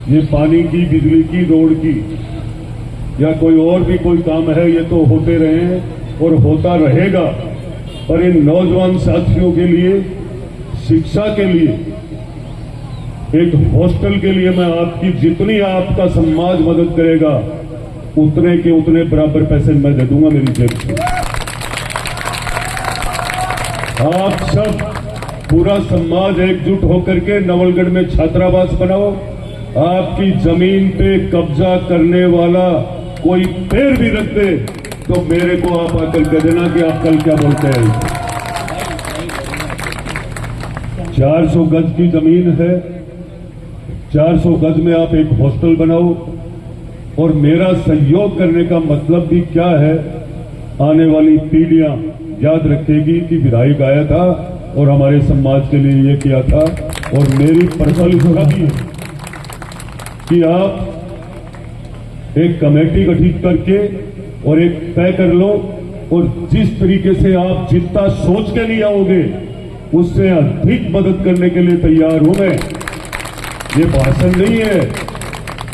ये पानी की, बिजली की, रोड की या कोई और भी कोई काम है, ये तो होते रहे हैं और होता रहेगा। पर इन नौजवान साथियों के लिए, शिक्षा के लिए, एक हॉस्टल के लिए मैं आपकी जितनी आपका समाज मदद करेगा उतने के उतने बराबर पैसे मैं दे दूंगा मेरी जेब से। आप सब पूरा समाज एकजुट होकर के नवलगढ़ में छात्रावास बनाओ। आपकी जमीन पे कब्जा करने वाला कोई पैर भी रख दे तो मेरे को आप आकर कह देना कि आप कल क्या बोलते हैं। 400 गज की जमीन है, 400 गज में आप एक हॉस्टल बनाओ। और मेरा सहयोग करने का मतलब भी क्या है, आने वाली पीढ़ियां याद रखेगी कि विधायक आया था और हमारे समाज के लिए ये किया था। और मेरी पर्सनल इच्छा भी है कि आप एक कमेटी गठित करके और एक तय कर लो, और जिस तरीके से आप जितना सोच के नहीं आओगे उससे अधिक मदद करने के लिए तैयार हूं मैं। ये भाषण नहीं है।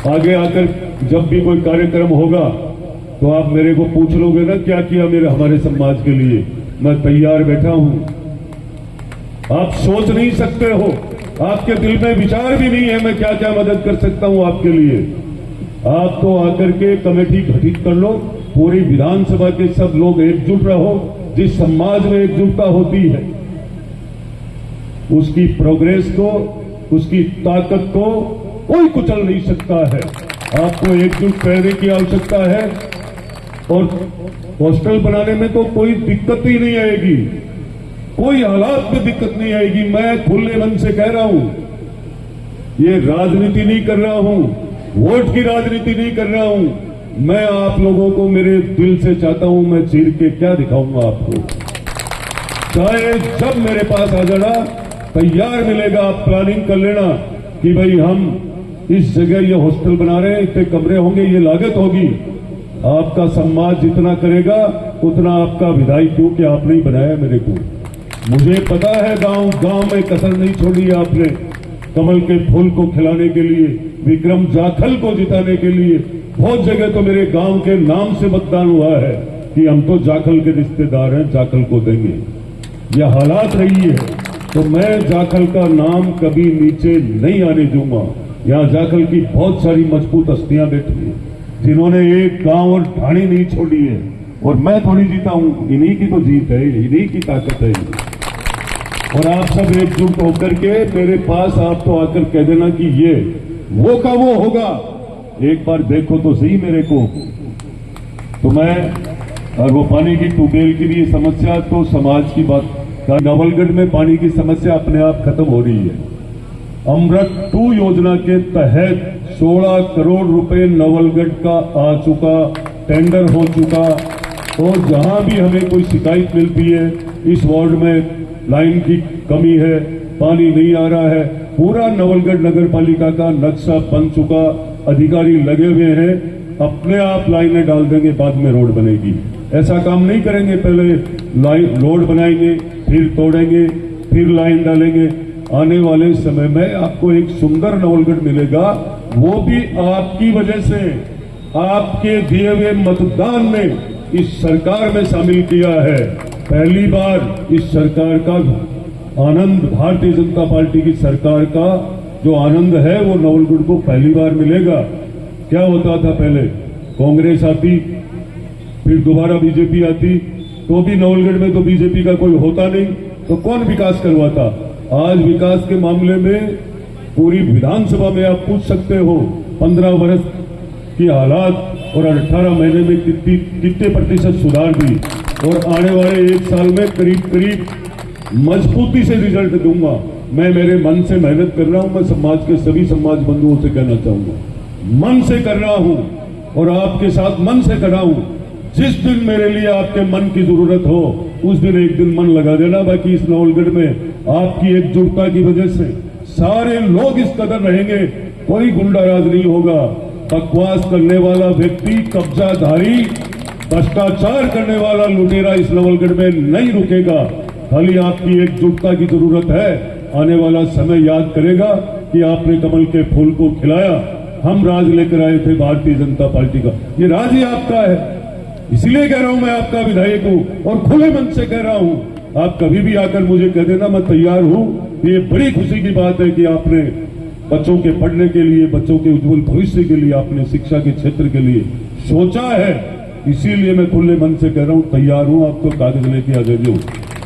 आगे आकर जब भी कोई कार्यक्रम होगा तो आप मेरे को पूछ लोगे ना क्या किया मेरे हमारे समाज के लिए। मैं तैयार बैठा हूं। आप सोच नहीं सकते हो, आपके दिल में विचार भी नहीं है मैं क्या क्या मदद कर सकता हूं आपके लिए। आप तो आकर के कमेटी गठित कर लो, पूरी विधानसभा के सब लोग एकजुट रहो। जिस समाज में एकजुटता होती है उसकी प्रोग्रेस को, उसकी ताकत को कोई कुचल नहीं सकता है। आपको एकजुट रहने की आवश्यकता है। और हॉस्टल बनाने में तो कोई दिक्कत ही नहीं आएगी, कोई हालात में दिक्कत नहीं आएगी। मैं खुले मन से कह रहा हूं, ये राजनीति नहीं कर रहा हूं, वोट की राजनीति नहीं कर रहा हूं। मैं आप लोगों को मेरे दिल से चाहता हूं, मैं चीर के क्या दिखाऊंगा आपको। चाहे जब मेरे पास आ जाना, तैयार मिलेगा, आप प्लानिंग कर लेना कि भाई हम इस जगह ये हॉस्टल बना रहे हैं, इतने कमरे होंगे, ये लागत होगी। आपका समाज जितना करेगा उतना आपका विधायक, क्योंकि आपने ही बनाया मेरे को। मुझे पता है गांव गांव में कसर नहीं छोड़ी है आपने कमल के फूल को खिलाने के लिए, विक्रम जाखल को जिताने के लिए। बहुत जगह तो मेरे गांव के नाम से मतदान हुआ है कि हम तो जाखल के रिश्तेदार हैं, जाखल को देंगे। यह हालात रही है तो मैं जाखल का नाम कभी नीचे नहीं आने दूंगा। यहां जाखल की बहुत सारी मजबूत हस्तियां बैठी हैं जिन्होंने एक गांव और ढाणी नहीं छोड़ी है। और मैं थोड़ी जीता हूं, इन्हीं की तो जीत है, इन्हीं की ताकत है। और आप सब एकजुट होकर के मेरे पास आप तो आकर कह देना कि ये वो का वो होगा। एक बार देखो तो सही मेरे को। तो मैं और वो पानी की ट्यूबवेल की भी समस्या तो समाज की बात, नवलगढ़ में पानी की समस्या अपने आप खत्म हो रही है। अमृत 2 योजना के तहत 16 करोड़ रुपए नवलगढ़ का आ चुका, टेंडर हो चुका। और जहां भी हमें कोई शिकायत मिलती है, इस वार्ड में लाइन की कमी है, पानी नहीं आ रहा है, पूरा नवलगढ़ नगर पालिका का नक्शा बन चुका, अधिकारी लगे हुए हैं, अपने आप लाइनें डाल देंगे, बाद में रोड बनेगी। ऐसा काम नहीं करेंगे, पहले लाइन रोड बनाएंगे, फिर तोड़ेंगे, फिर लाइन डालेंगे। आने वाले समय में आपको एक सुंदर नवलगढ़ मिलेगा, वो भी आपकी वजह से, आपके दिए हुए मतदान में इस सरकार में शामिल किया है। पहली बार इस सरकार का आनंद, भारतीय जनता पार्टी की सरकार का जो आनंद है वो नवलगढ़ को पहली बार मिलेगा। क्या होता था पहले, कांग्रेस आती फिर दोबारा बीजेपी आती, तो भी नवलगढ़ में तो बीजेपी का कोई होता नहीं, तो कौन विकास करवाता। आज विकास के मामले में पूरी विधानसभा में आप पूछ सकते हो 15 वर्ष की हालात और 18 महीने में कितने प्रतिशत सुधार दी। और आने वाले 1 साल में करीब करीब मजबूती से रिजल्ट दूंगा। मैं मेरे मन से मेहनत कर रहा हूं। मैं समाज के सभी समाज बंधुओं से कहना चाहूंगा, मन से कर रहा हूं और आपके साथ मन से कर रहा हूं। जिस दिन मेरे लिए आपके मन की जरूरत हो उस दिन एक दिन मन लगा देना। बाकी इस नवलगढ़ में आपकी एकजुटता की वजह से सारे लोग इस कदर रहेंगे, कोई गुंडाराज नहीं होगा। बकवास करने वाला व्यक्ति, कब्जाधारी, भ्रष्टाचार करने वाला लुटेरा इस नवलगढ़ में नहीं रुकेगा। खाली आपकी एकजुटता की जरूरत है। आने वाला समय याद करेगा कि आपने कमल के फूल को खिलाया, हम राज लेकर आए थे भारतीय जनता पार्टी का। ये राज ही आपका है, इसलिए कह रहा हूं मैं आपका विधायक हूं और खुले मन से कह रहा हूं। आप कभी भी आकर मुझे कह देना, मैं तैयार हूं। ये बड़ी खुशी की बात है कि आपने बच्चों के पढ़ने के लिए, बच्चों के उज्जवल भविष्य के लिए, आपने शिक्षा के क्षेत्र के लिए सोचा है। इसीलिए मैं खुले मन से कह रहा हूं, तैयार हूं। आपको कागज लेके आ जाइए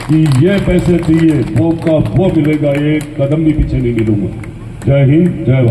कि ये पैसे दिए वो का वो मिलेगा, एक कदम भी पीछे नहीं मिलूंगा। जय हिंद, जय भारत।